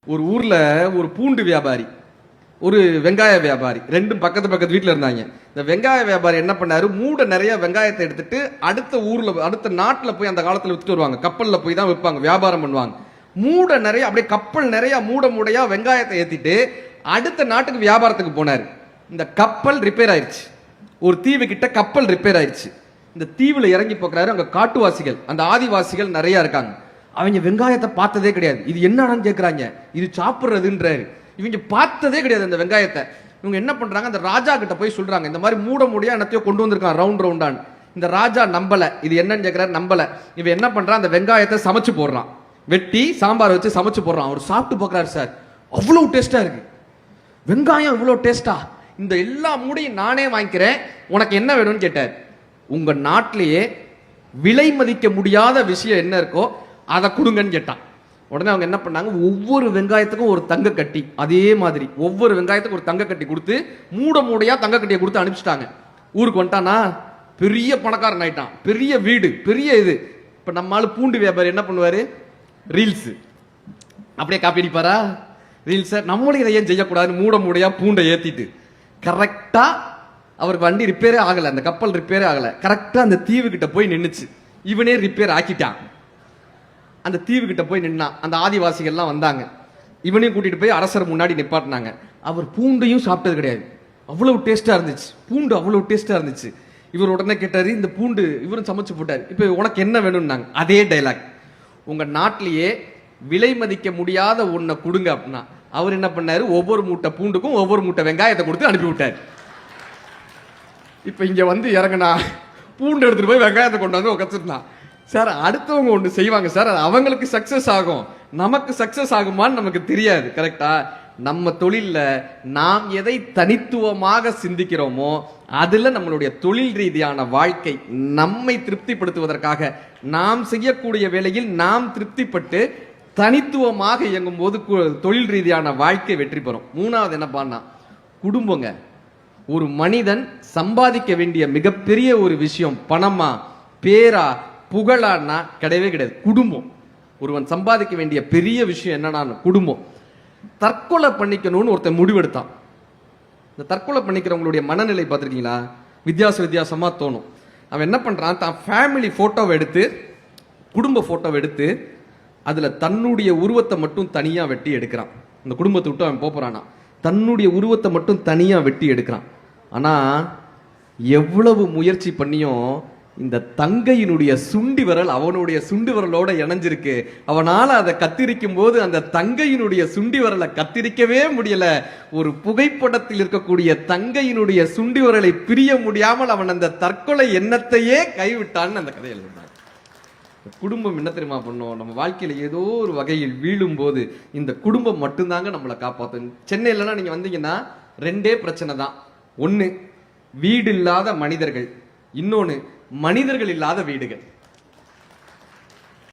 ஒரு ஊர்ல ஒரு பூண்டு வியாபாரி, ஒரு வெங்காய வியாபாரி, ரெண்டும் பக்கத்து பக்கத்து வீட்டில் இருந்தாங்க. இந்த வெங்காய வியாபாரி என்ன பண்ணாரு, மூட நிறைய வெங்காயத்தை எடுத்துட்டு அடுத்த ஊர்ல அடுத்த நாட்டில் போய் அந்த காலத்தில் வித்துட்டு வருவாங்க. கப்பல்ல போய் தான் விற்பாங்க, வியாபாரம் பண்ணுவாங்க. மூட நிறைய அப்படியே கப்பல் நிறைய மூடையா வெங்காயத்தை ஏத்திட்டு அடுத்த நாட்டுக்கு வியாபாரத்துக்கு போனாரு. இந்த கப்பல் ரிப்பேர் ஆயிடுச்சு. ஒரு தீவு கிட்ட கப்பல் ரிப்பேர் ஆயிடுச்சு. இந்த தீவுல இறங்கி போக்குறாரு. அங்க காட்டுவாசிகள், அந்த ஆதிவாசிகள் நிறைய இருக்காங்க. அவங்க வெங்காயத்தை பார்த்ததே கிடையாது. இது என்னன்னு கேட்கறாங்க. இது சாப்பிடுறதுன்றாரு. இவங்க பார்த்ததே கிடையாது அந்த வெங்காயத்தை. இவங்க என்ன பண்றாங்க, அந்த ராஜா கிட்ட போய் சொல்றாங்க, இந்த மாதிரி மூட முடியா என்னத்தையோ கொண்டு வந்திருக்கான் ரவுண்ட் ரவுண்டான். இந்த ராஜா நம்பல, இது என்னன்னு கேட்கிறாரு, நம்பல. இவன் என்ன பண்றான், அந்த வெங்காயத்தை சமைச்சு போடுறான், வெட்டி சாம்பார் வச்சு சமைச்சு போடுறான். அவர் சாப்பிட்டு பார்க்கறாரு, சார் அவ்வளவு டேஸ்டா இருக்கு, வெங்காயம் இவ்வளவு டேஸ்டா, இந்த எல்லா மூடையும் நானே வாங்கிக்கிறேன், உனக்கு என்ன வேணும்னு கேட்டார். உங்க நாட்டிலேயே விலை மதிக்க முடியாத விஷயம் என்ன இருக்கோ அதை கொடுங்கன்னு கேட்டான். உடனே அவங்க என்ன பண்ணாங்க, ஒவ்வொரு வெங்காயத்துக்கும் ஒரு தங்க கட்டி, அதே மாதிரி ஒவ்வொரு வெங்காயத்துக்கும் ஒரு தங்க கட்டி கொடுத்து மூடையா தங்க கட்டியை கொடுத்து அனுப்பிச்சிட்டாங்க. ஊருக்கு வந்துட்டானா பெரிய பணக்காரன் ஆயிட்டான், பெரிய வீடு, பெரிய இது. இப்ப நம்மளால பூண்டு வியாபாரி என்ன பண்ணுவாரு, ரீல்ஸ் அப்படியே காப்பி அடிப்பாரா, ரீல்ஸை நம்மளும் இதை ஏன் செய்யக்கூடாதுன்னு மூடையா பூண்டை ஏத்திட்டு கரெக்டா அவருக்கு வண்டி ரிப்பேரே ஆகல, அந்த கப்பல் ரிப்பேரே ஆகல, கரெக்டா அந்த தீவு கிட்ட போய் நின்னுச்சு. இவனே ரிப்பேர் ஆக்கிட்டான். அந்த தீவு கிட்ட போய் நின்னான். அந்த ஆதிவாசிகள்லாம் வந்தாங்க. இவனையும் கூட்டிட்டு போய் அரசர் முன்னாடி நிப்பாட்டினாங்க. அவர் பூண்டையும் சாப்பிட்டது கிடையாது, அவ்வளவு டேஸ்டா இருந்துச்சு, பூண்டு அவ்வளவு டேஸ்டா இருந்துச்சு. இவர் உடனே கேட்டாரு, இந்த பூண்டு இவரும் சமைச்சு போட்டாரு, இப்ப உனக்கு என்ன வேணும்னாங்க. அதே டைலாக், உங்க நாட்டிலேயே விலை மதிக்க முடியாத ஒன்றை கொடுங்க அப்படின்னா. அவர் என்ன பண்ணாரு, ஒவ்வொரு மூட்டை பூண்டுக்கும் ஒவ்வொரு மூட்டை வெங்காயத்தை கொடுத்து அனுப்பி விட்டார். இப்ப இங்க வந்து இறங்கினா பூண்டு எடுத்துட்டு போய் வெங்காயத்தை கொண்டு வந்து உட்காந்துருந்தான். சார் அடுத்தவங்க ஒன்று செய்வாங்க சார், அது அவங்களுக்கு சக்சஸ் ஆகும், நமக்கு சக்சஸ் ஆகுமான்னு நமக்கு தெரியாது. கரெக்டா? நம்ம தொழில்ல நாம் எதை தனித்துவமாக சிந்திக்கிறோமோ அதுல நம்மளுடைய தொழில் ரீதியான வாழ்க்கை நம்மை திருப்திப்படுத்துவதற்காக நாம் செய்யக்கூடிய வேளையில் நாம் திருப்திப்பட்டு தனித்துவமாக இயங்கும் போது தொழில் ரீதியான வாழ்க்கை வெற்றி பெறும். மூணாவது என்ன பண்ணா, குடும்பங்க. ஒரு மனிதன் சம்பாதிக்க வேண்டிய மிகப்பெரிய ஒரு விஷயம் பணமா பேரா புகழான்னா கிடையவே கிடையாது, குடும்பம். ஒருவன் சம்பாதிக்க வேண்டிய பெரிய விஷயம் என்னன்னா குடும்பம். தற்கொலை பண்ணிக்கணும்னு ஒருத்தன் முடிவெடுத்தான். இந்த தற்கொலை பண்ணிக்கிறவங்களுடைய மனநிலை பார்த்துருக்கீங்களா, வித்தியாசமா தோணும். அவன் என்ன பண்றான், தான் ஃபேமிலி போட்டோவை எடுத்து, குடும்ப போட்டோவை எடுத்து அதுல தன்னுடைய உருவத்தை மட்டும் தனியா வெட்டி எடுக்கிறான். இந்த குடும்பத்தை விட்டு அவன் போறானா, தன்னுடைய உருவத்தை மட்டும் தனியா வெட்டி எடுக்கிறான். ஆனா எவ்வளவு முயற்சி பண்ணியும் இந்த தங்கையினுடைய சுண்டி விரல் அவனுடைய சுண்டி விரலோட இணைஞ்சிருக்கு. அவனால அதை கத்திரிக்கும் போது அந்த தங்கையினுடைய சுண்டி விரலை கத்திரிக்கவே முடியல. ஒரு புகைப்படத்தில் இருக்கக்கூடிய தங்கையினுடைய சுண்டி விரலை பிரிய முடியாமல் அவன் அந்த தற்கொலை எண்ணத்தையே கைவிட்டான்னு அந்த கதையில் இருந்தான். குடும்பம் என்ன தெரியுமா பண்ணும், நம்ம வாழ்க்கையில ஏதோ ஒரு வகையில் வீழும் போது இந்த குடும்பம் மட்டும்தாங்க நம்மளை காப்பாற்றும். சென்னையிலலாம் நீங்க வந்தீங்கன்னா ரெண்டே பிரச்சனை தான். ஒன்னு வீடு இல்லாத மனிதர்கள், இன்னொன்னு மனிதர்கள் இல்லாத வீடுகள்.